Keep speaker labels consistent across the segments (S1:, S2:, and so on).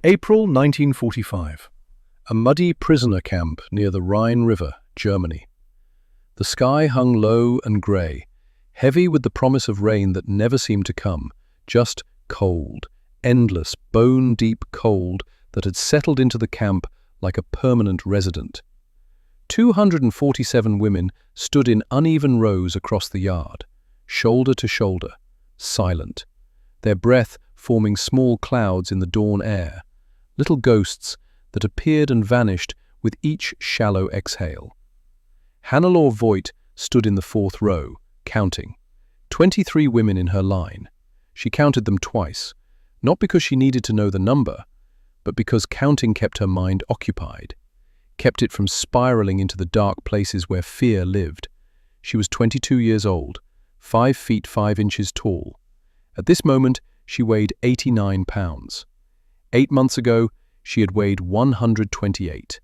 S1: April 1945. A muddy prisoner camp near the Rhine River, Germany. The sky hung low and grey, heavy with the promise of rain that never seemed to come, just cold, endless, bone-deep cold that had settled into the camp like a permanent resident. 247 women stood in uneven rows across the yard, shoulder to shoulder, silent, their breath forming small clouds in the dawn air, little ghosts that appeared and vanished with each shallow exhale. Hannelore Voigt stood in the fourth row, counting. 23 women in her line. She counted them twice, not because she needed to know the number, but because counting kept her mind occupied, kept it from spiraling into the dark places where fear lived. She was 22 years old, 5 feet 5 inches tall. At this moment, she weighed 89 pounds. 8 months ago, she had weighed 128.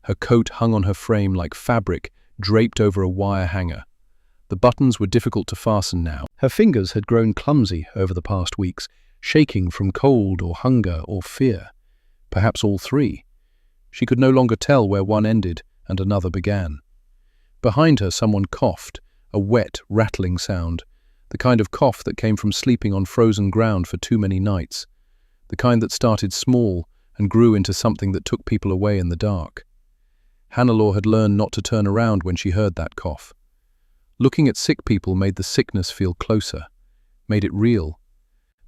S1: Her coat hung on her frame like fabric draped over a wire hanger. The buttons were difficult to fasten now. Her fingers had grown clumsy over the past weeks, shaking from cold or hunger or fear. Perhaps all three. She could no longer tell where one ended and another began. Behind her, someone coughed, a wet, rattling sound, the kind of cough that came from sleeping on frozen ground for too many nights, the kind that started small and grew into something that took people away in the dark. Hannelore had learned not to turn around when she heard that cough. Looking at sick people made the sickness feel closer, made it real.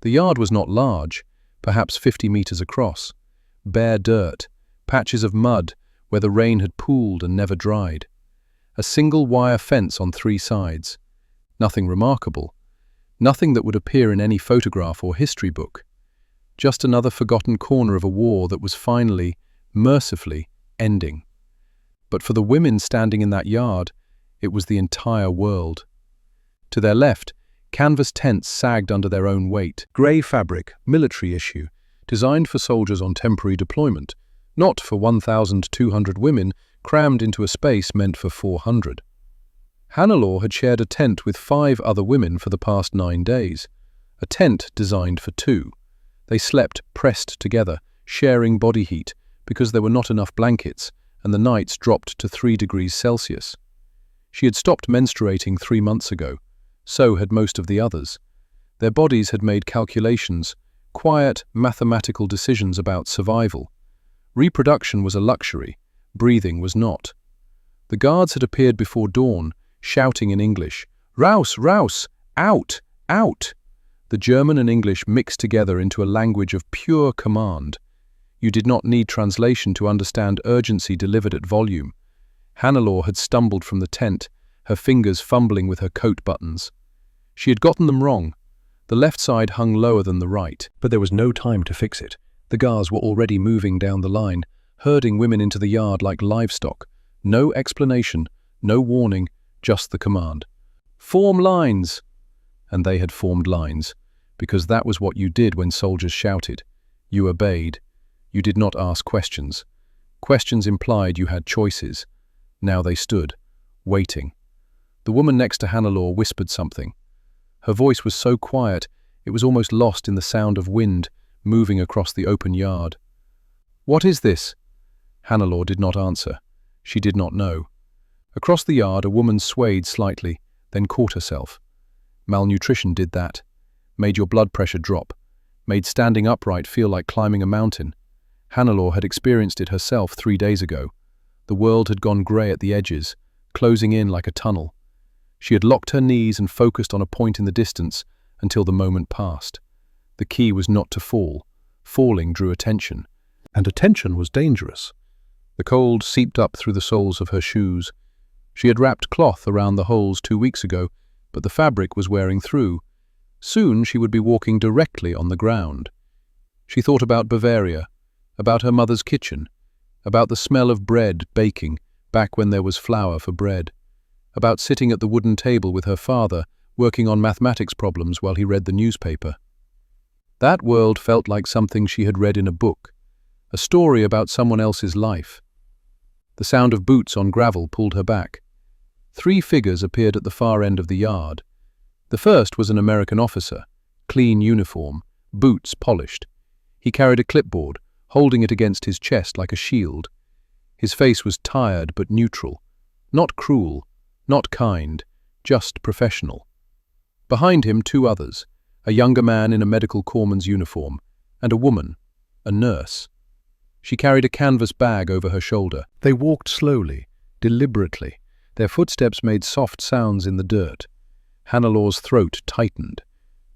S1: The yard was not large, perhaps 50 meters across. Bare dirt, patches of mud where the rain had pooled and never dried. A single wire fence on 3 sides. Nothing remarkable. Nothing that would appear in any photograph or history book. Just another forgotten corner of a war that was finally, mercifully, ending. But for the women standing in that yard, it was the entire world. To their left, canvas tents sagged under their own weight. Grey fabric, military issue, designed for soldiers on temporary deployment, not for 1,200 women crammed into a space meant for 400. Hannelore had shared a tent with 5 other women for the past 9 days, a tent designed for 2. They slept pressed together, sharing body heat, because there were not enough blankets, and the nights dropped to 3 degrees Celsius. She had stopped menstruating 3 months ago. So had most of the others. Their bodies had made calculations, quiet, mathematical decisions about survival. Reproduction was a luxury, breathing was not. The guards had appeared before dawn, shouting in English, "Raus, raus! Out! Out!" The German and English mixed together into a language of pure command. You did not need translation to understand urgency delivered at volume. Hannelore had stumbled from the tent, her fingers fumbling with her coat buttons. She had gotten them wrong. The left side hung lower than the right, but there was no time to fix it. The guards were already moving down the line, herding women into the yard like livestock. No explanation, no warning, just the command. "Form lines!" And they had formed lines, because that was what you did when soldiers shouted. You obeyed. You did not ask questions. Questions implied you had choices. Now they stood, waiting. The woman next to Hannelore whispered something. Her voice was so quiet, it was almost lost in the sound of wind moving across the open yard. "What is this?" Hannelore did not answer. She did not know. Across the yard, a woman swayed slightly, then caught herself. Malnutrition did that. Made your blood pressure drop. Made standing upright feel like climbing a mountain. Hannelore had experienced it herself 3 days ago. The world had gone grey at the edges, closing in like a tunnel. She had locked her knees and focused on a point in the distance until the moment passed. The key was not to fall. Falling drew attention. And attention was dangerous. The cold seeped up through the soles of her shoes. She had wrapped cloth around the holes 2 weeks ago, but the fabric was wearing through. Soon she would be walking directly on the ground. She thought about Bavaria, about her mother's kitchen, about the smell of bread baking back when there was flour for bread, about sitting at the wooden table with her father, working on mathematics problems while he read the newspaper. That world felt like something she had read in a book, a story about someone else's life. The sound of boots on gravel pulled her back. 3 figures appeared at the far end of the yard. The first was an American officer, clean uniform, boots polished. He carried a clipboard, holding it against his chest like a shield. His face was tired but neutral, not cruel, not kind, just professional. Behind him, two others, a younger man in a medical corpsman's uniform, and a woman, a nurse. She carried a canvas bag over her shoulder. They walked slowly, deliberately. Their footsteps made soft sounds in the dirt. Hannelor's throat tightened.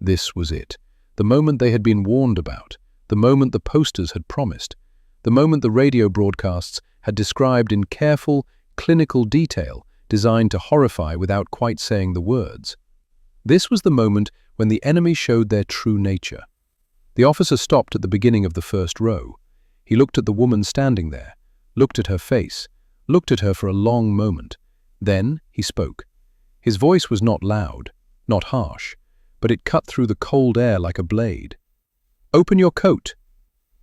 S1: This was it. The moment they had been warned about. The moment the posters had promised. The moment the radio broadcasts had described in careful, clinical detail, designed to horrify without quite saying the words. This was the moment when the enemy showed their true nature. The officer stopped at the beginning of the first row. He looked at the woman standing there, looked at her face, looked at her for a long moment. Then he spoke. His voice was not loud, not harsh, but it cut through the cold air like a blade. "Open your coat."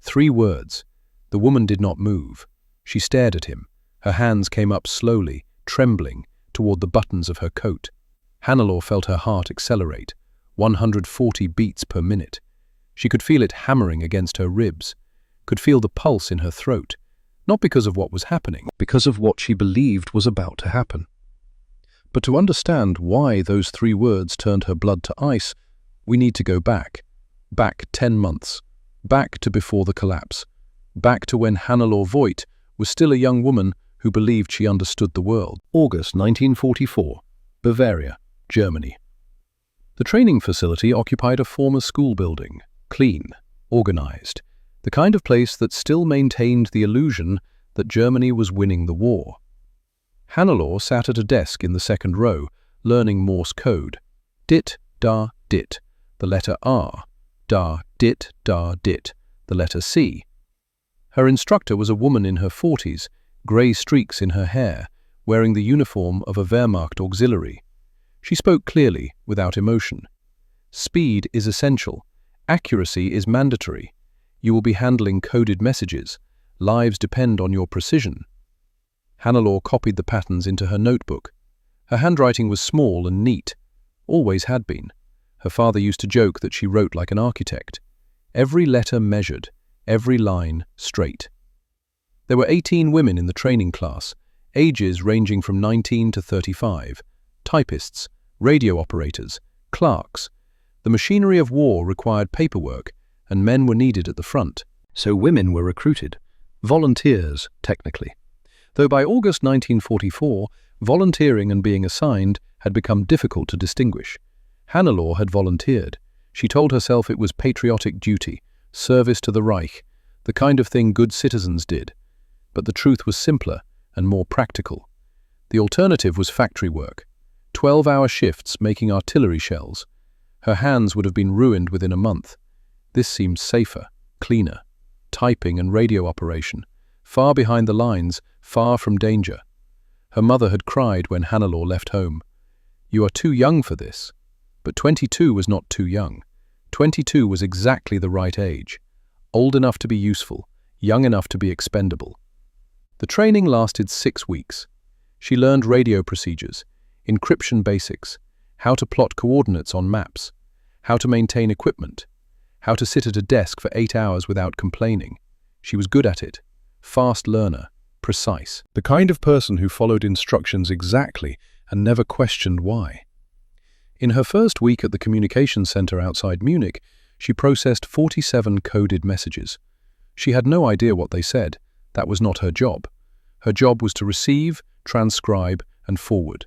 S1: 3 words. The woman did not move. She stared at him. Her hands came up slowly, trembling, toward the buttons of her coat. Hannelor felt her heart accelerate, 140 beats per minute. She could feel it hammering against her ribs, could feel the pulse in her throat, not because of what was happening, because of what she believed was about to happen. But to understand why those 3 words turned her blood to ice, we need to go back 10 months, back to before the collapse, back to when Hannelor Voigt was still a young woman who believed she understood the world. August 1944, Bavaria, Germany. The training facility occupied a former school building, clean, organized, the kind of place that still maintained the illusion that Germany was winning the war. Hannelor sat at a desk in the second row, learning Morse code. Dit, da, dit, the letter R. Da, dit, the letter C. Her instructor was a woman in her 40s, grey streaks in her hair, wearing the uniform of a Wehrmacht auxiliary. She spoke clearly, without emotion. Speed is essential. Accuracy is mandatory. You will be handling coded messages. Lives depend on your precision. Hannelor copied the patterns into her notebook. Her handwriting was small and neat, always had been. Her father used to joke that she wrote like an architect. Every letter measured, every line straight. There were 18 women in the training class, ages ranging from 19 to 35, typists, radio operators, clerks. The machinery of war required paperwork, and men were needed at the front. So women were recruited. Volunteers, technically. Though by August 1944, volunteering and being assigned had become difficult to distinguish. Hannelor had volunteered. She told herself it was patriotic duty, service to the Reich, the kind of thing good citizens did. But the truth was simpler and more practical. The alternative was factory work, 12-hour shifts making artillery shells. Her hands would have been ruined within a month. This seemed safer, cleaner. Typing and radio operation, far behind the lines, far from danger. Her mother had cried when Hannelor left home. "You are too young for this." But 22 was not too young. 22 was exactly the right age. Old enough to be useful, young enough to be expendable. The training lasted 6 weeks. She learned radio procedures, encryption basics, how to plot coordinates on maps, how to maintain equipment, how to sit at a desk for 8 hours without complaining. She was good at it. Fast learner, precise. The kind of person who followed instructions exactly and never questioned why. In her first week at the communications center outside Munich, she processed 47 coded messages. She had no idea what they said. That was not her job. Her job was to receive, transcribe, and forward.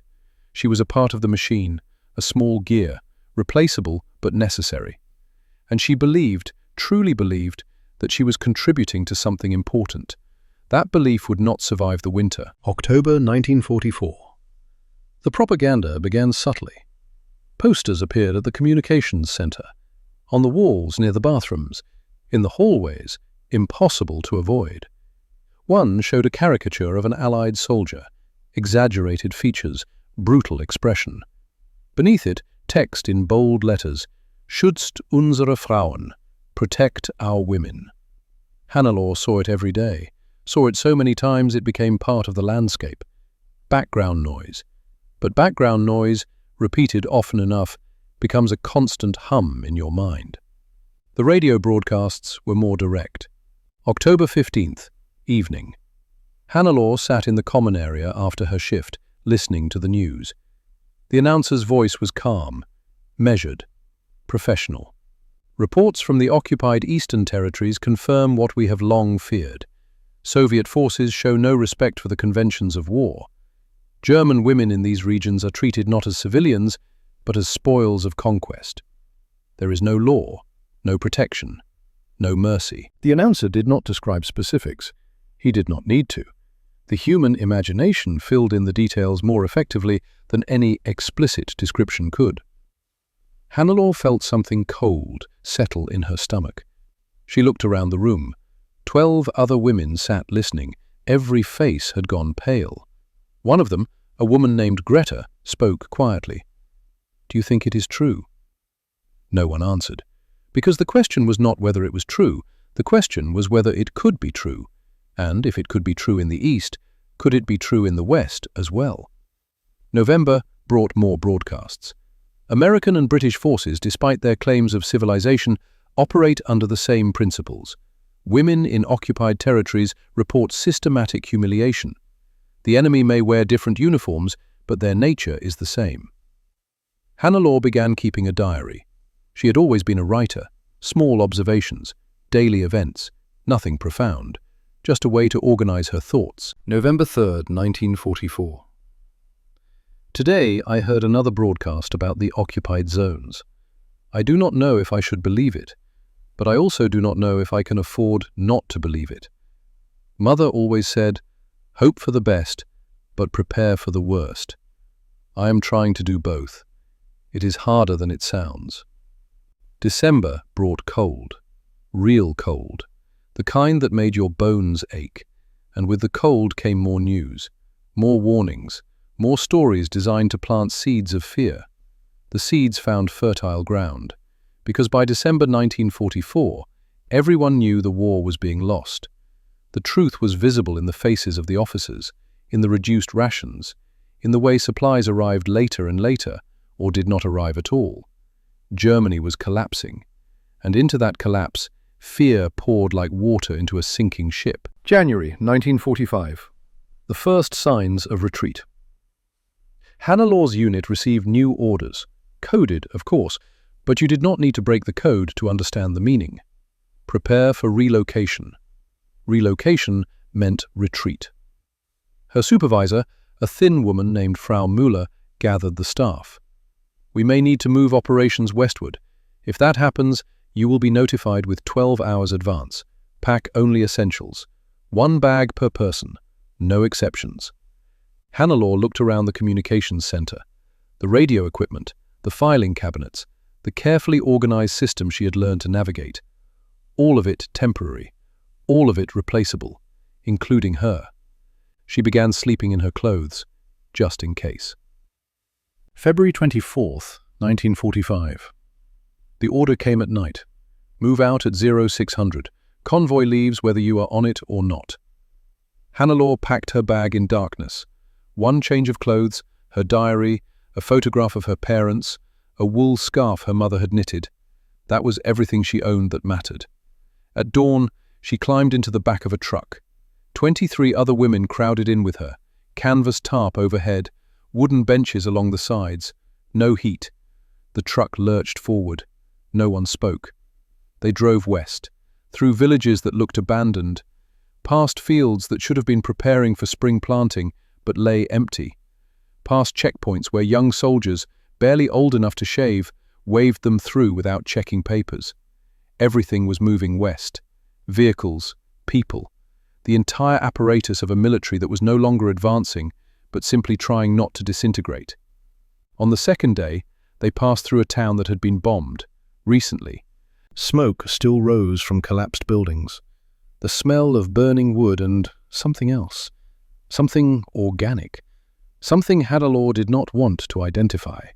S1: She was a part of the machine, a small gear, replaceable but necessary. And she believed, truly believed, that she was contributing to something important. That belief would not survive the winter. October 1944. The propaganda began subtly. Posters appeared at the communications center, on the walls near the bathrooms, in the hallways, impossible to avoid. One showed a caricature of an Allied soldier, exaggerated features, brutal expression. Beneath it, text in bold letters, "Schützt unsere Frauen," protect our women. Hannelor saw it every day, saw it so many times it became part of the landscape. Background noise. But background noise, repeated often enough, becomes a constant hum in your mind. The radio broadcasts were more direct. October 15th, evening. Hannelore sat in the common area after her shift, listening to the news. The announcer's voice was calm, measured, professional. Reports from the occupied eastern territories confirm what we have long feared. Soviet forces show no respect for the conventions of war. German women in these regions are treated not as civilians, but as spoils of conquest. There is no law, no protection, no mercy. The announcer did not describe specifics. He did not need to. The human imagination filled in the details more effectively than any explicit description could. Hannelore felt something cold settle in her stomach. She looked around the room. 12 other women sat listening. Every face had gone pale. One of them, a woman named Greta, spoke quietly. "Do you think it is true?" No one answered. Because the question was not whether it was true, the question was whether it could be true. And if it could be true in the East, could it be true in the West as well? November brought more broadcasts. American and British forces, despite their claims of civilization, operate under the same principles. Women in occupied territories report systematic humiliation. The enemy may wear different uniforms, but their nature is the same. Hannelore began keeping a diary. She had always been a writer, small observations, daily events, nothing profound, just a way to organize her thoughts. November 3rd, 1944. Today I heard another broadcast about the occupied zones. I do not know if I should believe it, but I also do not know if I can afford not to believe it. Mother always said, "Hope for the best, but prepare for the worst." I am trying to do both. It is harder than it sounds. December brought cold, real cold, the kind that made your bones ache, and with the cold came more news, more warnings, more stories designed to plant seeds of fear. The seeds found fertile ground, because by December 1944, everyone knew the war was being lost. The truth was visible in the faces of the officers, in the reduced rations, in the way supplies arrived later and later, or did not arrive at all. Germany was collapsing, and into that collapse, fear poured like water into a sinking ship. January 1945. The first signs of retreat. Hannelore's unit received new orders, coded, of course, but you did not need to break the code to understand the meaning. Prepare for relocation. Relocation meant retreat. Her supervisor, a thin woman named Frau Müller, gathered the staff. "We may need to move operations westward. If that happens, you will be notified with 12 hours advance. Pack only essentials. 1 bag per person. No exceptions." Hannelore looked around the communications center, the radio equipment, the filing cabinets, the carefully organized system she had learned to navigate. All of it temporary, all of it replaceable, including her. She began sleeping in her clothes, just in case. February 24th, 1945. The order came at night. Move out at 0600. Convoy leaves whether you are on it or not. Hannelore packed her bag in darkness. 1 change of clothes, her diary, a photograph of her parents, a wool scarf her mother had knitted. That was everything she owned that mattered. At dawn, she climbed into the back of a truck. 23 other women crowded in with her, canvas tarp overhead, wooden benches along the sides, no heat. The truck lurched forward. No one spoke. They drove west, through villages that looked abandoned, past fields that should have been preparing for spring planting but lay empty, past checkpoints where young soldiers, barely old enough to shave, waved them through without checking papers. Everything was moving west. Vehicles, people, the entire apparatus of a military that was no longer advancing, but simply trying not to disintegrate. On the second day, they passed through a town that had been bombed, recently. Smoke still rose from collapsed buildings. The smell of burning wood and something else. Something organic. Something Hannelore did not want to identify.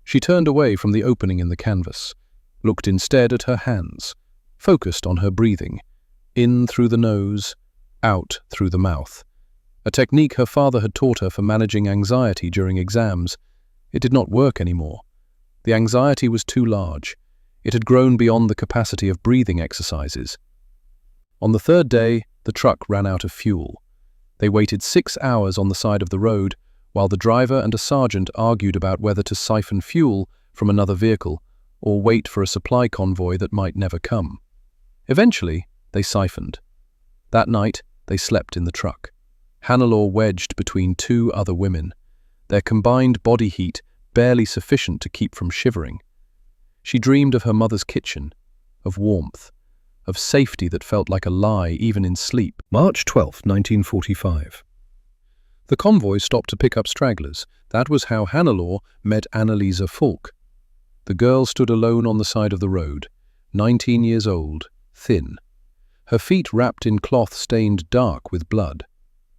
S1: She turned away from the opening in the canvas, looked instead at her hands, focused on her breathing, in through the nose, out through the mouth. A technique her father had taught her for managing anxiety during exams. It did not work anymore. The anxiety was too large. It had grown beyond the capacity of breathing exercises. On the third day, the truck ran out of fuel. They waited 6 hours on the side of the road while the driver and a sergeant argued about whether to siphon fuel from another vehicle or wait for a supply convoy that might never come. Eventually, they siphoned. That night, they slept in the truck. Hannelore wedged between 2 other women, their combined body heat barely sufficient to keep from shivering. She dreamed of her mother's kitchen, of warmth, of safety that felt like a lie even in sleep. March 12, 1945. The convoy stopped to pick up stragglers. That was how Hannelore met Anneliese Falk. The girl stood alone on the side of the road, 19 years old, thin. Her feet wrapped in cloth stained dark with blood.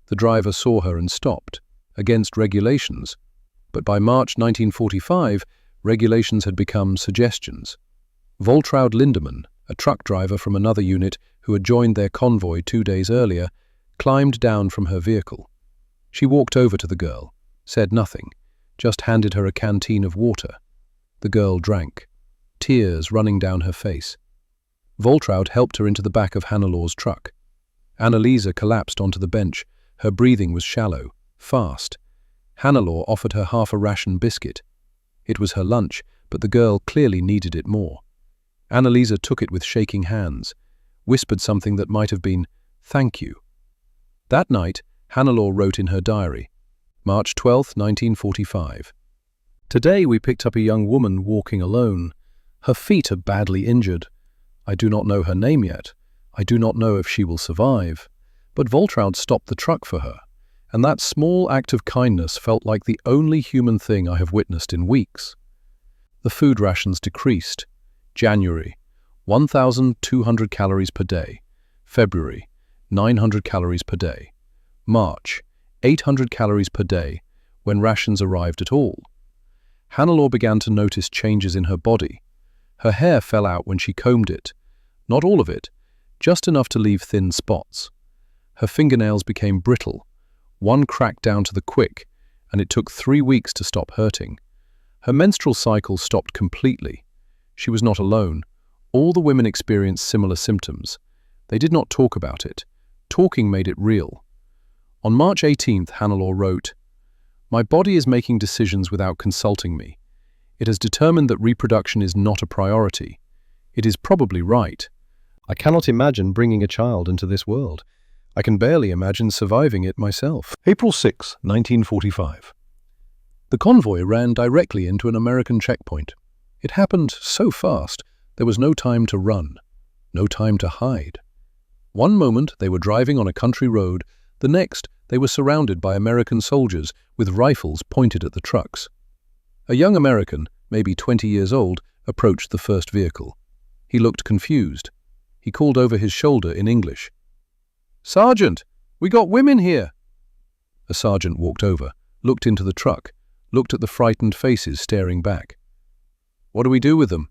S1: The driver saw her and stopped, against regulations. But by March 1945, regulations had become suggestions. Voltraud Lindemann, a truck driver from another unit who had joined their convoy 2 days earlier, climbed down from her vehicle. She walked over to the girl, said nothing, just handed her a canteen of water. The girl drank, tears running down her face. Voltraud helped her into the back of Hannelore's truck. Anneliese collapsed onto the bench. Her breathing was shallow, fast. Hannelore offered her half a ration biscuit. It was her lunch, but the girl clearly needed it more. Anneliese took it with shaking hands, whispered something that might have been, "Thank you." That night, Hannelore wrote in her diary, March 12, 1945. Today we picked up a young woman walking alone. Her feet are badly injured. I do not know her name yet. I do not know if she will survive. But Voltraud stopped the truck for her, and that small act of kindness felt like the only human thing I have witnessed in weeks. The food rations decreased. January, 1,200 calories per day. February, 900 calories per day. March, 800 calories per day, when rations arrived at all. Hannelore began to notice changes in her body. Her hair fell out when she combed it. Not all of it, just enough to leave thin spots. Her fingernails became brittle. One cracked down to the quick, and it took 3 weeks to stop hurting. Her menstrual cycle stopped completely. She was not alone. All the women experienced similar symptoms. They did not talk about it. Talking made it real. On March 18th, Hannelore wrote, "My body is making decisions without consulting me. It has determined that reproduction is not a priority. It is probably right. I cannot imagine bringing a child into this world. I can barely imagine surviving it myself." April 6, 1945. The convoy ran directly into an American checkpoint. It happened so fast, there was no time to run, no time to hide. One moment they were driving on a country road, the next they were surrounded by American soldiers with rifles pointed at the trucks. A young American, maybe 20 years old, approached the first vehicle. He looked confused. He called over his shoulder in English, "Sergeant, we got women here." A sergeant walked over, looked into the truck, looked at the frightened faces staring back. "What do we do with them?"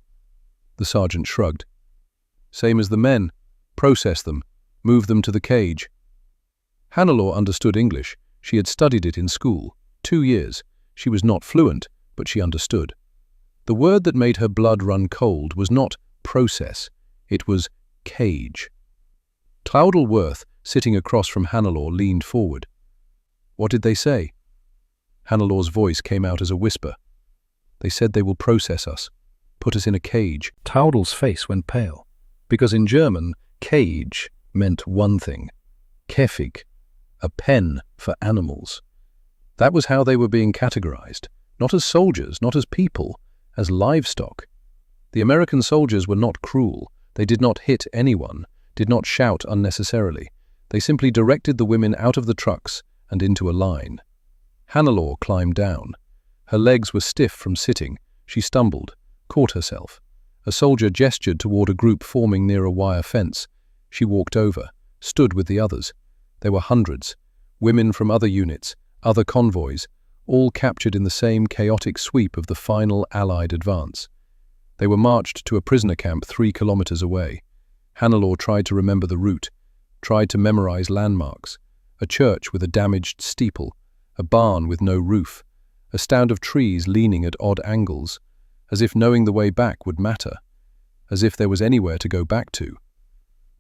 S1: The sergeant shrugged. "Same as the men. Process them. Move them to the cage." Hannelore understood English. She had studied it in school. 2 years. She was not fluent, but she understood. The word that made her blood run cold was not process. It was cage. Claudel Worth, sitting across from Hannelore, leaned forward. "What did they say?" Hannelore's voice came out as a whisper. "They said they will process us, put us in a cage." Taudel's face went pale, because in German, cage meant one thing, Käfig, a pen for animals. That was how they were being categorized, not as soldiers, not as people, as livestock. The American soldiers were not cruel. They did not hit anyone, did not shout unnecessarily. They simply directed the women out of the trucks and into a line. Hannelore climbed down. Her legs were stiff from sitting. She stumbled, caught herself. A soldier gestured toward a group forming near a wire fence. She walked over, stood with the others. There were hundreds, women from other units, other convoys, all captured in the same chaotic sweep of the final Allied advance. They were marched to a prisoner camp 3 kilometers away. Hannelore tried to remember the route, tried to memorize landmarks, a church with a damaged steeple, a barn with no roof, a stand of trees leaning at odd angles, as if knowing the way back would matter, as if there was anywhere to go back to.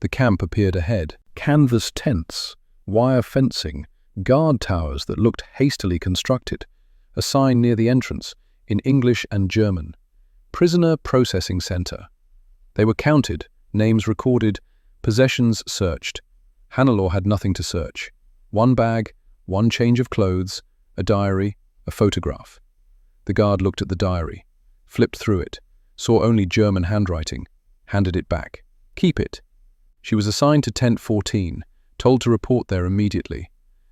S1: The camp appeared ahead. Canvas tents, wire fencing, guard towers that looked hastily constructed, a sign near the entrance, in English and German. Prisoner Processing Center. They were counted, names recorded, possessions searched. Hannelore had nothing to search. One bag, one change of clothes, a diary, a photograph. The guard looked at the diary, flipped through it, saw only German handwriting, handed it back. Keep it. She was assigned to Tent 14, told to report there immediately.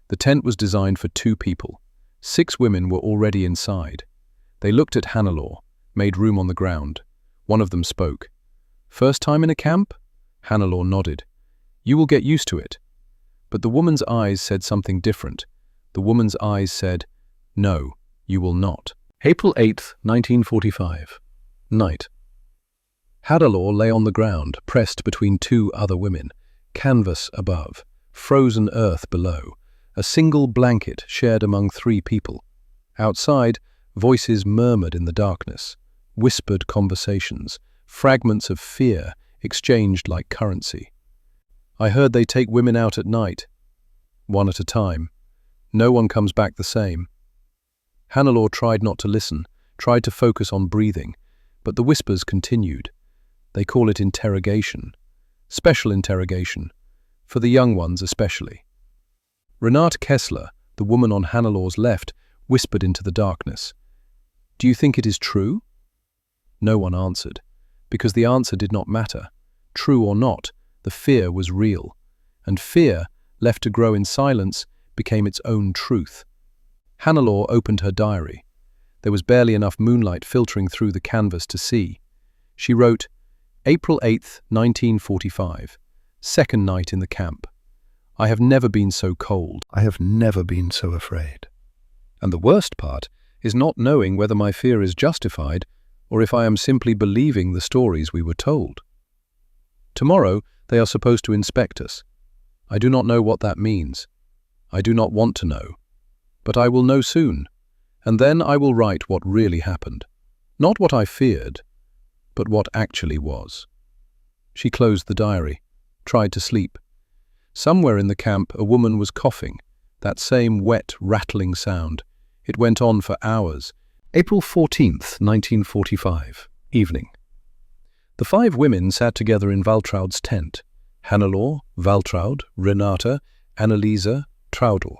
S1: The tent was designed for 2 people. 6 women were already inside. They looked at Hannelore, made room on the ground. One of them spoke. "First time in a camp?" Hannelore nodded. "You will get used to it." But the woman's eyes said something different. The woman's eyes said, "No, you will not." April 8th, 1945. Night. Hannelore lay on the ground, pressed between 2 other women. Canvas above, frozen earth below, a single blanket shared among 3 people. Outside, voices murmured in the darkness, whispered conversations, fragments of fear exchanged like currency. "I heard they take women out at night. One at a time. No one comes back the same." Hannelore tried not to listen, tried to focus on breathing, but the whispers continued. They call it interrogation. Special interrogation. For the young ones especially. Renate Kessler, the woman on Hannelore's left, whispered into the darkness. "Do you think it is true?" No one answered, because the answer did not matter. True or not, the fear was real, and fear, left to grow in silence, became its own truth. Hannelore opened her diary. There was barely enough moonlight filtering through the canvas to see. She wrote, April 8th, 1945, second night in the camp. I have never been so cold. I have never been so afraid. And the worst part is not knowing whether my fear is justified or if I am simply believing the stories we were told. Tomorrow they are supposed to inspect us. I do not know what that means. I do not want to know. But I will know soon, and then I will write what really happened. Not what I feared, but what actually was. She closed the diary, tried to sleep. Somewhere in the camp a woman was coughing, that same wet, rattling sound. It went on for hours. April 14th, 1945, evening. The 5 women sat together in Waltraud's tent. Hannelore, Waltraud, Renate, Anneliese, Traudl.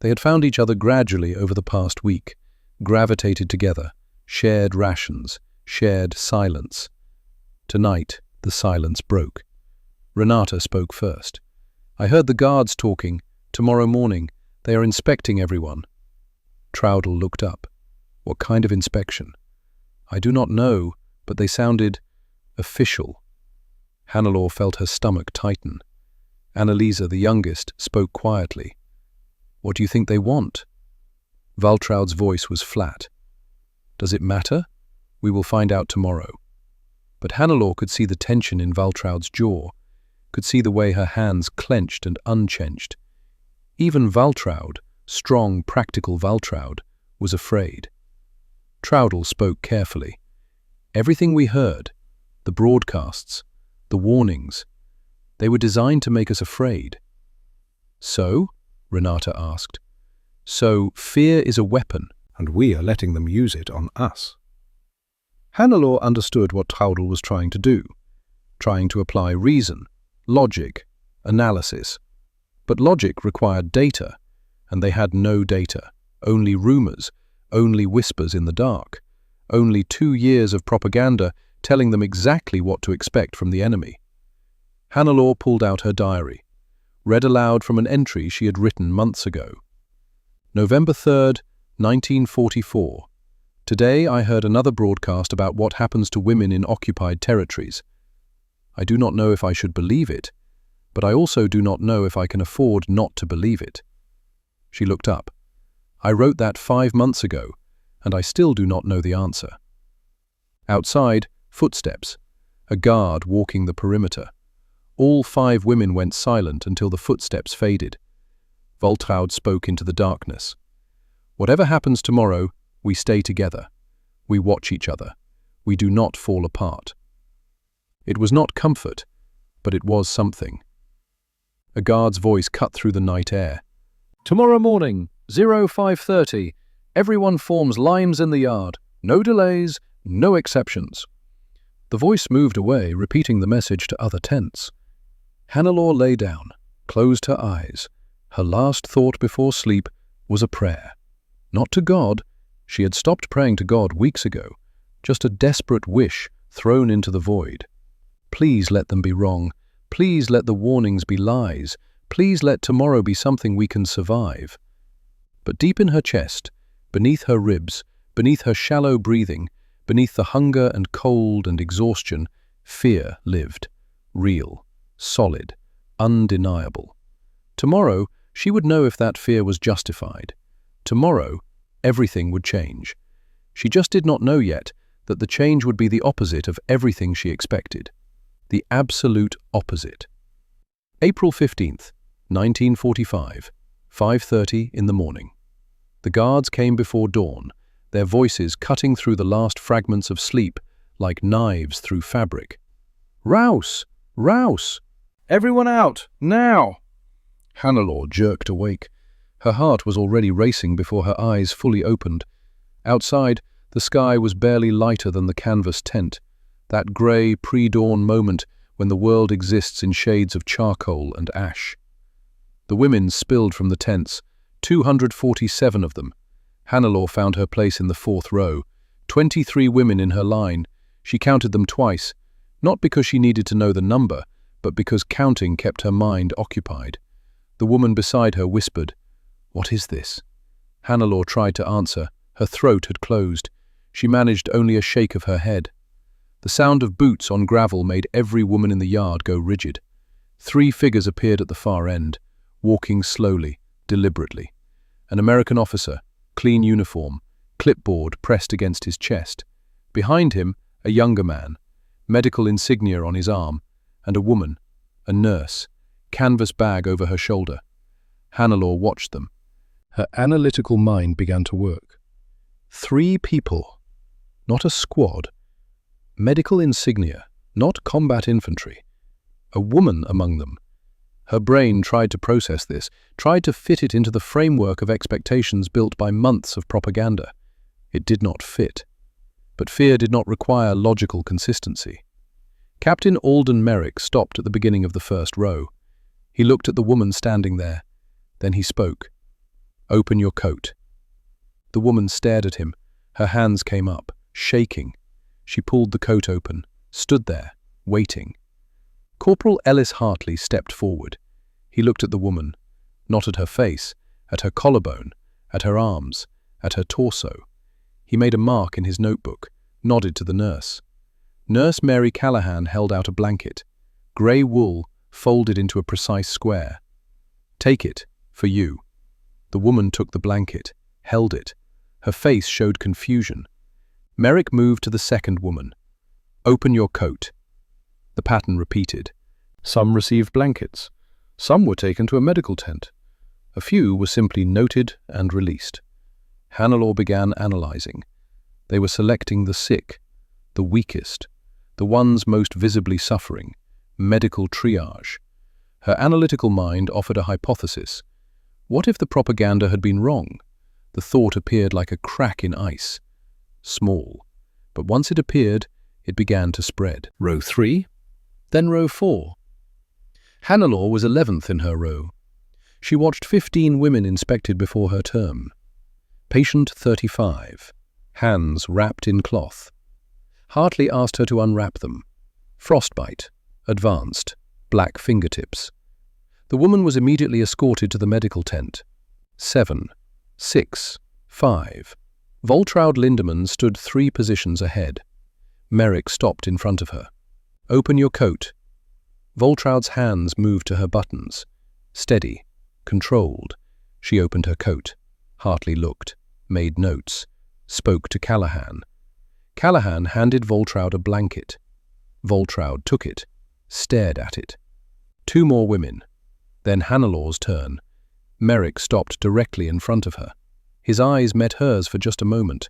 S1: They had found each other gradually over the past week, gravitated together, shared rations, shared silence. Tonight, the silence broke. Renate spoke first. I heard the guards talking. Tomorrow morning, they are inspecting everyone. Traudl looked up. What kind of inspection? I do not know, but they sounded official. Hannelore felt her stomach tighten. Anneliese, the youngest, spoke quietly. What do you think they want? Waltraud's voice was flat. Does it matter? We will find out tomorrow. But Hannelore could see the tension in Waltraud's jaw, could see the way her hands clenched and unclenched. Even Waltraud, strong, practical Waltraud, was afraid. Traudl spoke carefully. Everything we heard, the broadcasts, the warnings, they were designed to make us afraid. So? Renate asked. So fear is a weapon, and we are letting them use it on us. Hannelore understood what Traudl was trying to do, trying to apply reason, logic, analysis. But logic required data, and they had no data, only rumors, only whispers in the dark, only 2 years of propaganda telling them exactly what to expect from the enemy. Hannelore pulled out her diary, read aloud from an entry she had written months ago. November 3rd, 1944. Today I heard another broadcast about what happens to women in occupied territories. I do not know if I should believe it, but I also do not know if I can afford not to believe it. She looked up. I wrote that 5 months ago, and I still do not know the answer. Outside, footsteps. A guard walking the perimeter. All 5 women went silent until the footsteps faded. Waltraud spoke into the darkness. Whatever happens tomorrow, we stay together. We watch each other. We do not fall apart. It was not comfort. but it was something. A guard's voice cut through the night air.
S2: "Tomorrow morning, 05:30, everyone forms lines in the yard. No delays, no exceptions."
S1: The voice moved away, repeating the message to other tents. Hannelore lay down, closed her eyes. Her last thought before sleep was a prayer. Not to God. She had stopped praying to God weeks ago. Just a desperate wish thrown into the void. Please let them be wrong. Please let the warnings be lies. Please let tomorrow be something we can survive. But deep in her chest, beneath her ribs, beneath her shallow breathing, beneath the hunger and cold and exhaustion, fear lived. Real, solid, undeniable. Tomorrow, she would know if that fear was justified. Tomorrow, everything would change. She just did not know yet that the change would be the opposite of everything she expected. The absolute opposite. April 15th, 1945, 5:30 in the morning. The guards came before dawn, their voices cutting through the last fragments of sleep like knives through fabric. "Rouse! Rouse!
S2: "Everyone out, now!"
S1: Hannelore jerked awake. Her heart was already racing before her eyes fully opened. Outside, the sky was barely lighter than the canvas tent, that grey pre-dawn moment when the world exists in shades of charcoal and ash. The women spilled from the tents, 247 of them. Hannelore found her place in the fourth row, 23 women in her line. She counted them twice, not because she needed to know the number, but because counting kept her mind occupied. The woman beside her whispered, "What is this?" Hannelore tried to answer. Her throat had closed. She managed only a shake of her head. The sound of boots on gravel made every woman in the yard go rigid. 3 figures appeared at the far end, walking slowly, deliberately. An American officer, clean uniform, clipboard pressed against his chest. Behind him, a younger man, medical insignia on his arm, and a woman, a nurse, canvas bag over her shoulder. Hannelore watched them. Her analytical mind began to work. 3 people, not a squad. Medical insignia, not combat infantry. A woman among them. Her brain tried to process this, tried to fit it into the framework of expectations built by months of propaganda. It did not fit. But fear did not require logical consistency. Captain Alden Merrick stopped at the beginning of the first row. He looked at the woman standing there. Then he spoke. "Open your coat." The woman stared at him. Her hands came up, shaking. She pulled the coat open, stood there, waiting. Corporal Ellis Hartley stepped forward. He looked at the woman, not at her face, at her collarbone, at her arms, at her torso. He made a mark in his notebook, nodded to the nurse. Nurse Mary Callahan held out a blanket, grey wool folded into a precise square. "Take it, for you." The woman took the blanket, held it. Her face showed confusion. Merrick moved to the second woman. "Open your coat." The pattern repeated. Some received blankets. Some were taken to a medical tent. A few were simply noted and released. Hannelore began analyzing. They were selecting the sick, the weakest, the ones most visibly suffering. Medical triage. Her analytical mind offered a hypothesis. What if the propaganda had been wrong? The thought appeared like a crack in ice. Small. But once it appeared, it began to spread. Row 3, then row 4. Hannelore was 11th in her row. She watched 15 women inspected before her term. Patient 35, hands wrapped in cloth. Hartley asked her to unwrap them. Frostbite, advanced, black fingertips. The woman was immediately escorted to the medical tent. 7, 6, 5. Voltraud Lindemann stood 3 positions ahead. Merrick stopped in front of her. "Open your coat." Voltraud's hands moved to her buttons. Steady, controlled. She opened her coat. Hartley looked, made notes, spoke to Callahan. Callahan handed Voltraud a blanket. Voltraud took it, stared at it. 2 more women. Then Hannelore's turn. Merrick stopped directly in front of her. His eyes met hers for just a moment.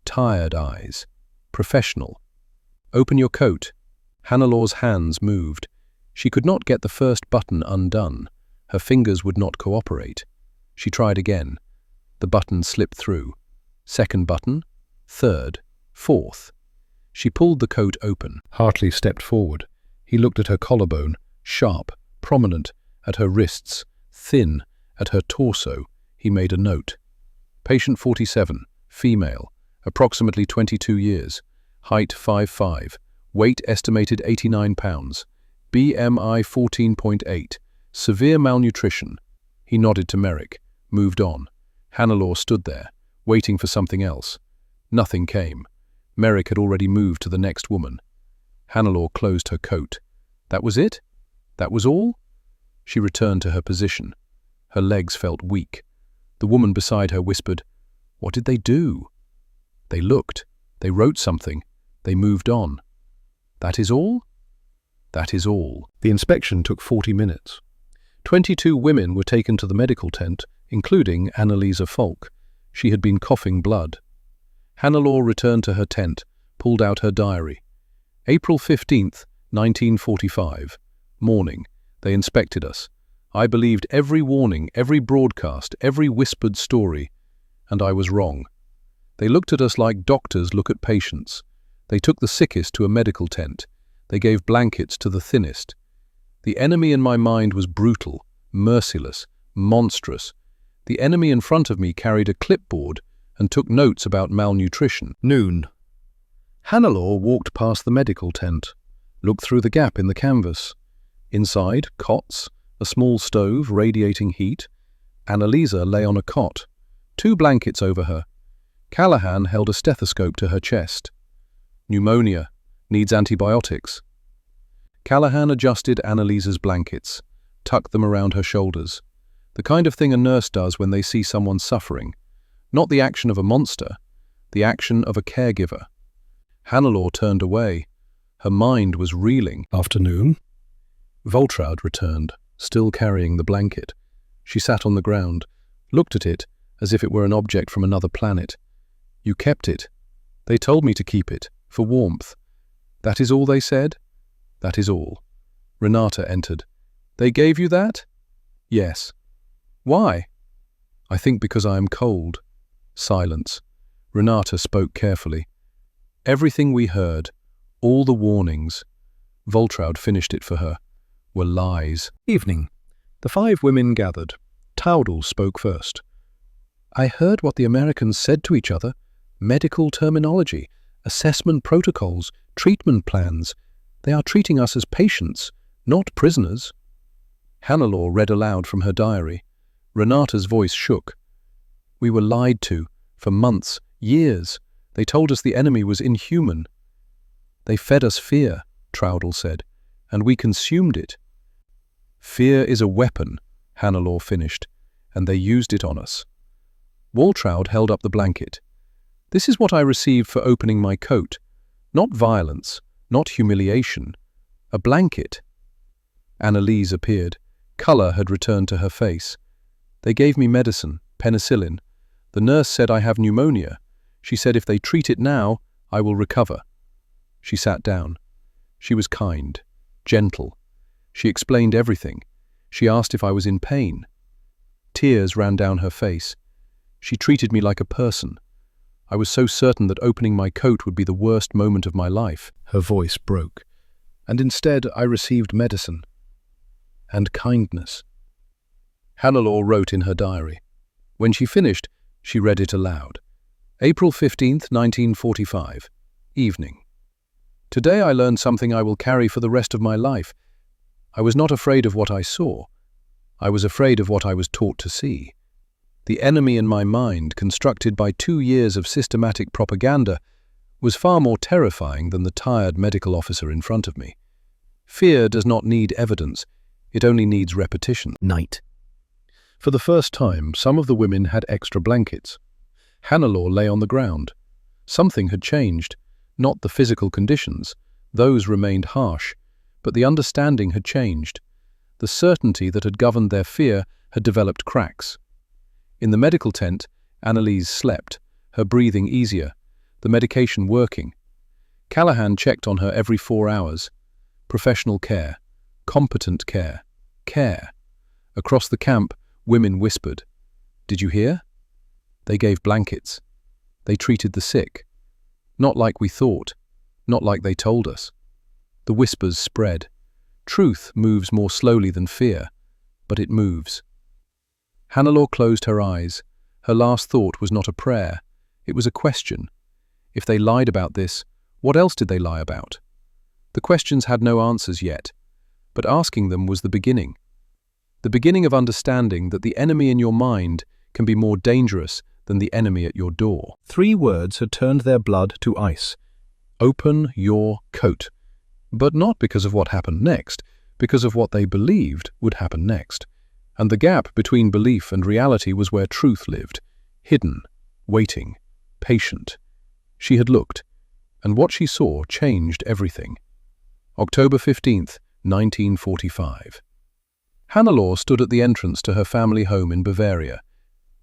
S1: Tired eyes. Professional. "Open your coat." Hannelore's hands moved. She could not get the first button undone. Her fingers would not cooperate. She tried again. The button slipped through. Second button, third, fourth. She pulled the coat open. Hartley stepped forward. He looked at her collarbone, sharp, prominent, at her wrists, thin, at her torso. He made a note. Patient 47, female, approximately 22 years, height 5'5", weight estimated 89 pounds, BMI 14.8, severe malnutrition. He nodded to Merrick, moved on. Hannelore stood there, waiting for something else. Nothing came. Merrick had already moved to the next woman. Hannelore closed her coat. That was it? That was all? She returned to her position. Her legs felt weak. The woman beside her whispered, "What did they do?" They looked. They wrote something. They moved on. That is all? That is all. The inspection took 40 minutes. 22 women were taken to the medical tent, including Annalisa Falk. She had been coughing blood. Hannelore returned to her tent, pulled out her diary. April 15th, 1945. Morning. They inspected us. I believed every warning, every broadcast, every whispered story, and I was wrong. They looked at us like doctors look at patients. They took the sickest to a medical tent. They gave blankets to the thinnest. The enemy in my mind was brutal, merciless, monstrous. The enemy in front of me carried a clipboard and took notes about malnutrition. Noon. Hannelore walked past the medical tent, looked through the gap in the canvas. Inside, cots, a small stove radiating heat. Annalisa lay on a cot, 2 blankets over her. Callahan held a stethoscope to her chest. Pneumonia, needs antibiotics. Callahan adjusted Annalisa's blankets, tucked them around her shoulders. The kind of thing a nurse does when they see someone suffering. Not the action of a monster, the action of a caregiver. Hannelore turned away. Her mind was reeling. Afternoon. Voltraud returned, still carrying the blanket. She sat on the ground, looked at it as if it were an object from another planet. You kept it. They told me to keep it, for warmth. That is all they said? That is all. Renata entered. They gave you that? Yes. Why? I think because I am cold. Silence. Renata spoke carefully. Everything we heard, all the warnings, Voltraud finished it for her, were lies. Evening. The 5 women gathered. Taudel spoke first. I heard what the Americans said to each other. Medical terminology, assessment protocols, treatment plans. They are treating us as patients, not prisoners. Hannelore read aloud from her diary. Renata's voice shook. We were lied to, for months, years. They told us the enemy was inhuman. They fed us fear, Taudel said, and we consumed it. Fear is a weapon, Hannelore finished, and they used it on us. Waltraud held up the blanket. This is what I received for opening my coat. Not violence, not humiliation. A blanket. Annalise appeared. Colour had returned to her face. They gave me medicine, penicillin. The nurse said I have pneumonia. She said if they treat it now, I will recover. She sat down. She was kind, gentle. She explained everything. She asked if I was in pain. Tears ran down her face. She treated me like a person. I was so certain that opening my coat would be the worst moment of my life. Her voice broke. And instead I received medicine. And kindness. Hannelore wrote in her diary. When she finished, she read it aloud. April 15th, 1945. Evening. Today I learned something I will carry for the rest of my life. I was not afraid of what I saw. I was afraid of what I was taught to see. The enemy in my mind, constructed by 2 years of systematic propaganda, was far more terrifying than the tired medical officer in front of me. Fear does not need evidence. It only needs repetition. Night. For the first time, some of the women had extra blankets. Hannelore lay on the ground. Something had changed. Not the physical conditions. Those remained harsh. But the understanding had changed. The certainty that had governed their fear had developed cracks. In the medical tent, Annalise slept, her breathing easier, the medication working. Callahan checked on her every 4 hours. Professional care. Competent care. Care. Across the camp, women whispered, "Did you hear?" They gave blankets. They treated the sick. Not like we thought. Not like they told us. The whispers spread. Truth moves more slowly than fear, but it moves. Hannelore closed her eyes. Her last thought was not a prayer. It was a question. If they lied about this, what else did they lie about? The questions had no answers yet, but asking them was the beginning. The beginning of understanding that the enemy in your mind can be more dangerous than the enemy at your door.
S2: 3 words had turned their blood to ice. Open your coat. But not because of what happened next, because of what they believed would happen next. And the gap between belief and reality was where truth lived, hidden, waiting, patient. She had looked, and what she saw changed everything. October 15th, 1945. Hannelore stood at the entrance to her family home in Bavaria.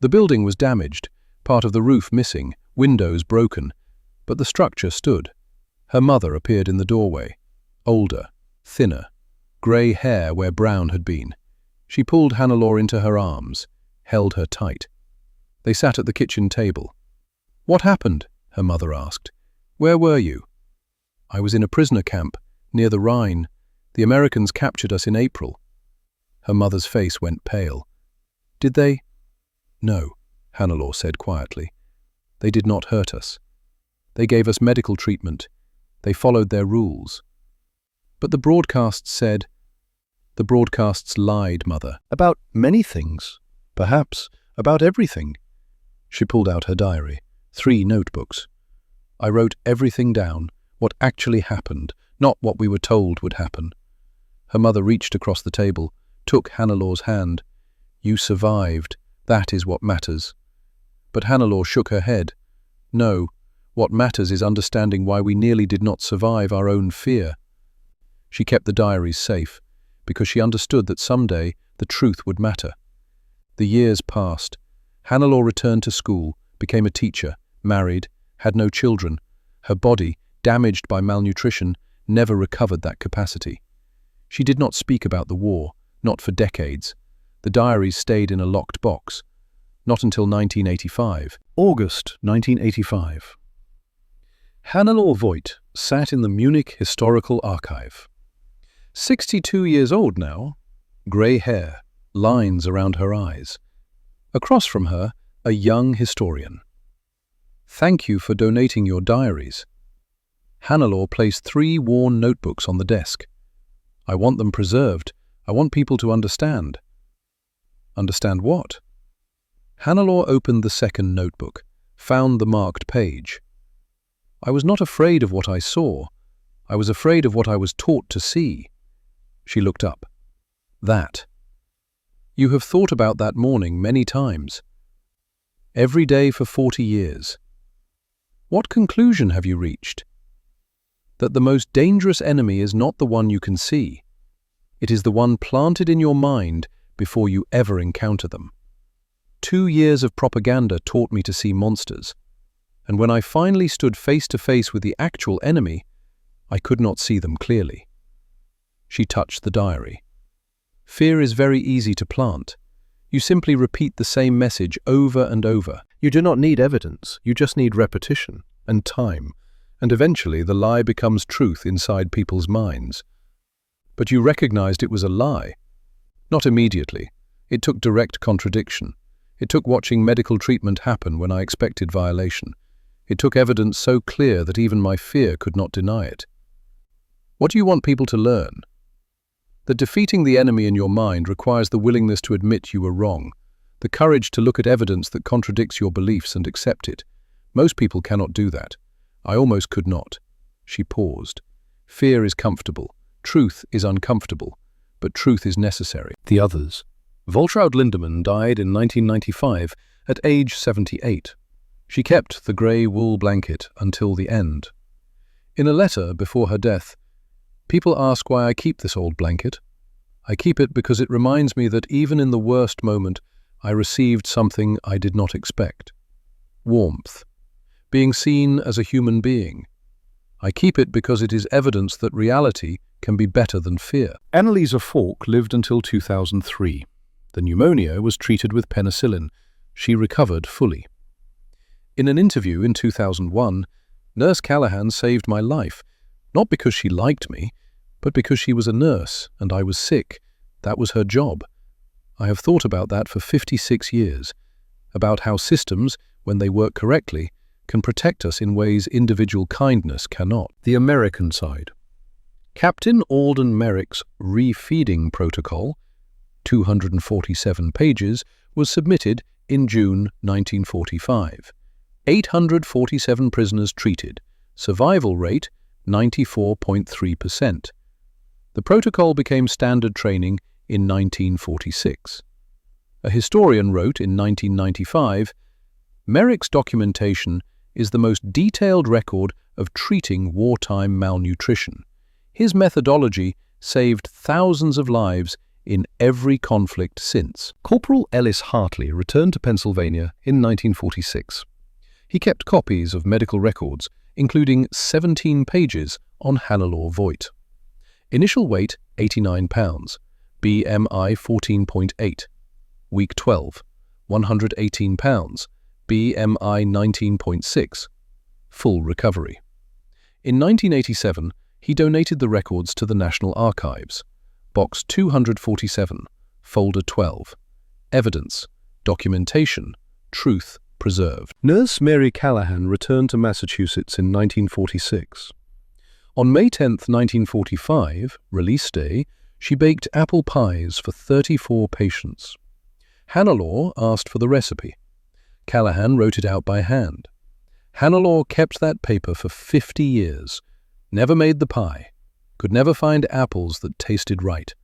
S2: The building was damaged, part of the roof missing, windows broken, but the structure stood. Her mother appeared in the doorway, older, thinner, grey hair where brown had been. She pulled Hannelore into her arms, held her tight. They sat at the kitchen table. "What happened?" her mother asked. "Where were you?" "I was in a prisoner camp, near the Rhine. The Americans captured us in April." Her mother's face went pale. "Did they?" "No," Hannelore said quietly. "They did not hurt us. They gave us medical treatment. They followed their rules." "But the broadcasts said—" "The broadcasts lied, Mother. About many things. Perhaps about everything." She pulled out her diary, 3 notebooks. "I wrote everything down, what actually happened, not what we were told would happen." Her mother reached across the table, took Hannelore's hand. "You survived. That is what matters." But Hannelore shook her head. "No, what matters is understanding why we nearly did not survive our own fear." She kept the diaries safe, because she understood that someday the truth would matter. The years passed. Hannelore returned to school, became a teacher, married, had no children. Her body, damaged by malnutrition, never recovered that capacity. She did not speak about the war, not for decades. The diaries stayed in a locked box. Not until 1985. August 1985. Hannelore Voigt sat in the Munich Historical Archive. 62 years old now, grey hair, lines around her eyes. Across from her, a young historian. "Thank you for donating your diaries." Hannelore placed 3 worn notebooks on the desk. "I want them preserved. I want people to understand." "Understand what?" Hannelore opened the second notebook, found the marked page. "I was not afraid of what I saw. I was afraid of what I was taught to see." She looked up. "That. You have thought about that morning many times. Every day for 40 years. What conclusion have you reached?" "That the most dangerous enemy is not the one you can see. It is the one planted in your mind before you ever encounter them. 2 years of propaganda taught me to see monsters, and when I finally stood face to face with the actual enemy, I could not see them clearly." She touched the diary. "Fear is very easy to plant. You simply repeat the same message over and over. You do not need evidence, you just need repetition and time, and eventually the lie becomes truth inside people's minds." "But you recognized it was a lie." "Not immediately. It took direct contradiction. It took watching medical treatment happen when I expected violation. It took evidence so clear that even my fear could not deny it." "What do you want people to learn?" "That defeating the enemy in your mind requires the willingness to admit you were wrong, the courage to look at evidence that contradicts your beliefs and accept it. Most people cannot do that. I almost could not." She paused. "Fear is comfortable. Truth is uncomfortable. But truth is necessary." The others. Waltraud Lindemann died in 1995 at age 78. She kept the grey wool blanket until the end. In a letter before her death, "People ask why I keep this old blanket. I keep it because it reminds me that even in the worst moment, I received something I did not expect. Warmth. Being seen as a human being.
S1: I keep it because it is evidence that reality can be better than fear.
S2: Annalisa Falk lived until 2003. The pneumonia was treated with penicillin. She recovered fully.
S1: In an interview in 2001, Nurse Callahan saved my life, not because she liked me, but because she was a nurse and I was sick. That was her job. I have thought about that for 56 years, about how systems, when they work correctly, can protect us in ways individual kindness cannot.
S2: The American side.
S1: Captain Alden Merrick's refeeding protocol, 247 pages, was submitted in June 1945. 847 prisoners treated, survival rate 94.3%. The protocol became standard training in 1946. A historian wrote in 1995, Merrick's documentation is the most detailed record of treating wartime malnutrition. His methodology saved thousands of lives in every conflict since.
S2: Corporal Ellis Hartley returned to Pennsylvania in 1946. He kept copies of medical records, including 17 pages on Hannelore Voigt. Initial weight 89 pounds, BMI 14.8. Week 12, 118 pounds, BMI 19.6. Full recovery. In 1987, he donated the records to the National Archives. Box 247, Folder 12. Evidence, documentation, truth preserved. Nurse Mary Callahan returned to Massachusetts in 1946.
S1: On May 10, 1945, release day, she baked apple pies for 34 patients. Hannelore asked for the recipe. Callahan wrote it out by hand. Hannelore kept that paper for 50 years, never made the pie, could never find apples that tasted right.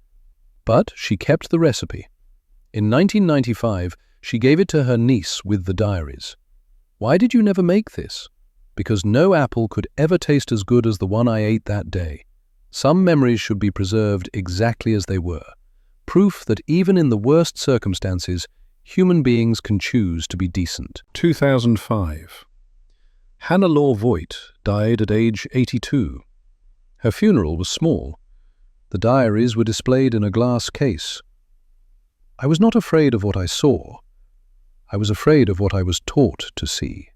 S1: But she kept the recipe. In 1995, she gave it to her niece with the diaries. Why did you never make this? Because no apple could ever taste as good as the one I ate that day. Some memories should be preserved exactly as they were. Proof that even in the worst circumstances, human beings can choose to be decent.
S2: 2005.
S1: Hannelore Voigt died at age 82. Her funeral was small. The diaries were displayed in a glass case. I was not afraid of what I saw. I was afraid of what I was taught to see.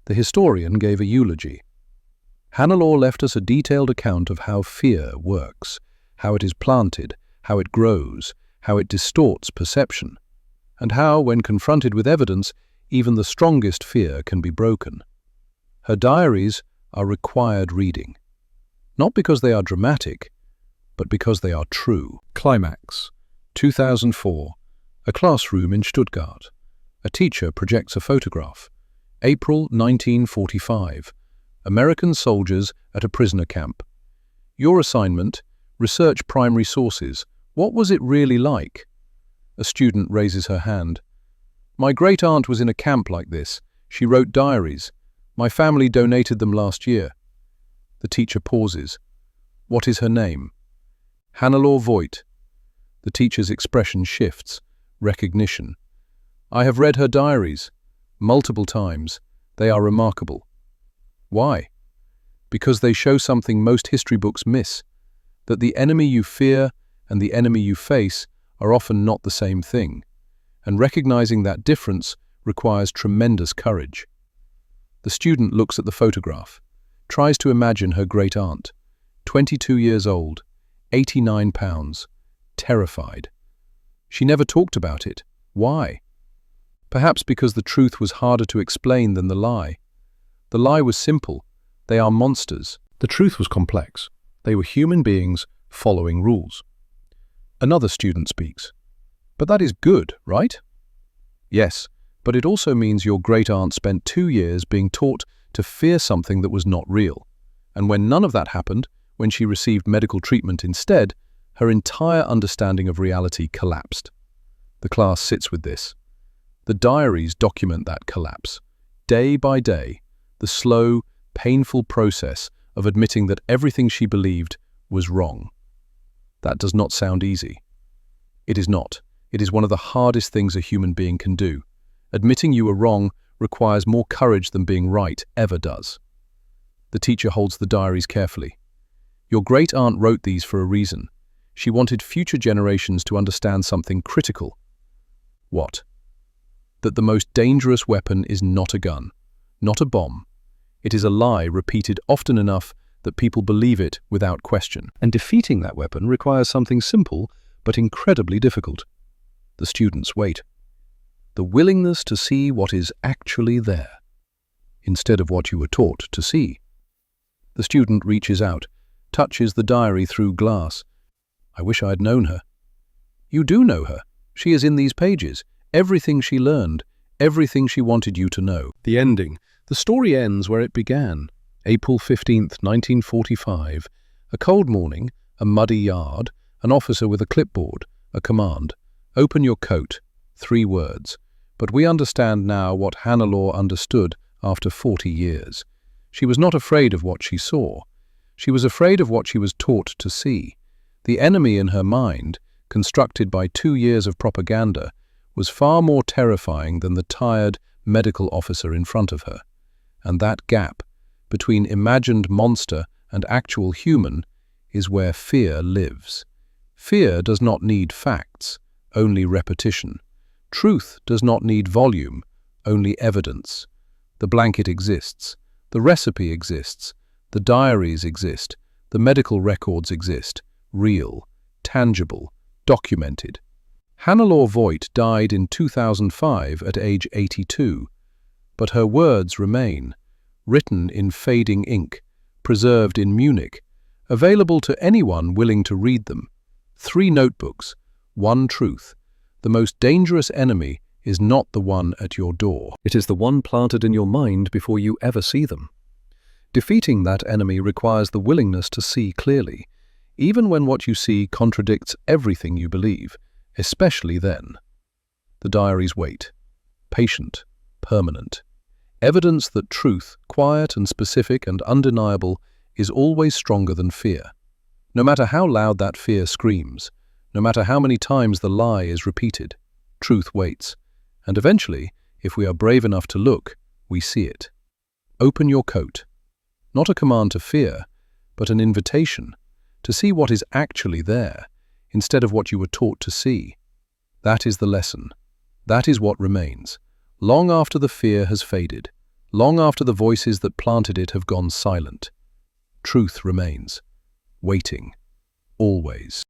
S1: The historian gave a eulogy. Hannelore left us a detailed account of how fear works, how it is planted, how it grows, how it distorts perception, and how, when confronted with evidence, even the strongest fear can be broken. Her diaries are required reading, not because they are dramatic, but because they are true.
S2: Climax.
S1: 2004. A classroom in Stuttgart. A teacher projects a photograph. April 1945. American soldiers at a prisoner camp. Your assignment, research primary sources. What was it really like? A student raises her hand. My great-aunt was in a camp like this. She wrote diaries. My family donated them last year. The teacher pauses. What is her name? Hannelore Voigt. The teacher's expression shifts. Recognition. I have read her diaries. Multiple times. They are remarkable. Why? Because they show something most history books miss, that the enemy you fear and the enemy you face are often not the same thing, and recognizing that difference requires tremendous courage. The student looks at the photograph, tries to imagine her great-aunt, 22 years old, 89 pounds, terrified. She never talked about it. Why? Perhaps because the truth was harder to explain than the lie. The lie was simple. They are monsters.
S2: The truth was complex. They were human beings following rules.
S1: Another student speaks. But that is good, right? Yes, but it also means your great-aunt spent 2 years being taught to fear something that was not real. And when none of that happened, when she received medical treatment instead, her entire understanding of reality collapsed. The class sits with this. The diaries document that collapse. Day by day, the slow, painful process of admitting that everything she believed was wrong. That does not sound easy. It is not. It is one of the hardest things a human being can do. Admitting you are wrong requires more courage than being right ever does. The teacher holds the diaries carefully. Your great-aunt wrote these for a reason. She wanted future generations to understand something critical. What? That the most dangerous weapon is not a gun, not a bomb. It is a lie repeated often enough that people believe it without question.
S2: And defeating that weapon requires something simple but incredibly difficult. The students wait. The willingness to see what is actually there, instead of what you were taught to see. The student reaches out, touches the diary through glass. I wish I'd known her. You do know her. She is in these pages. Everything she learned, everything she wanted you to know. The ending. The story ends where it began. April 15th, 1945. A cold morning, a muddy yard, an officer with a clipboard, a command. Open your coat. 3 words. But we understand now what Hannelore understood after 40 years. She was not afraid of what she saw. She was afraid of what she was taught to see. The enemy in her mind, constructed by 2 years of propaganda, was far more terrifying than the tired medical officer in front of her. And that gap between imagined monster and actual human is where fear lives. Fear does not need facts, only repetition. Truth does not need volume, only evidence. The blanket exists. The recipe exists. The diaries exist. The medical records exist. Real, tangible, documented. Hannelore Voigt died in 2005 at age 82, but her words remain, written in fading ink, preserved in Munich, available to anyone willing to read them. 3 notebooks, 1 truth. The most dangerous enemy is not the one at your door. It is the one planted in your mind before you ever see them. Defeating that enemy requires the willingness to see clearly, even when what you see contradicts everything you believe, especially then. The diaries wait. Patient, permanent. Evidence that truth, quiet and specific and undeniable, is always stronger than fear. No matter how loud that fear screams, no matter how many times the lie is repeated, truth waits. And eventually, if we are brave enough to look, we see it. Open your coat. Not a command to fear, but an invitation to see what is actually there, instead of what you were taught to see. That is the lesson. That is what remains, long after the fear has faded, long after the voices that planted it have gone silent. Truth remains, waiting, always.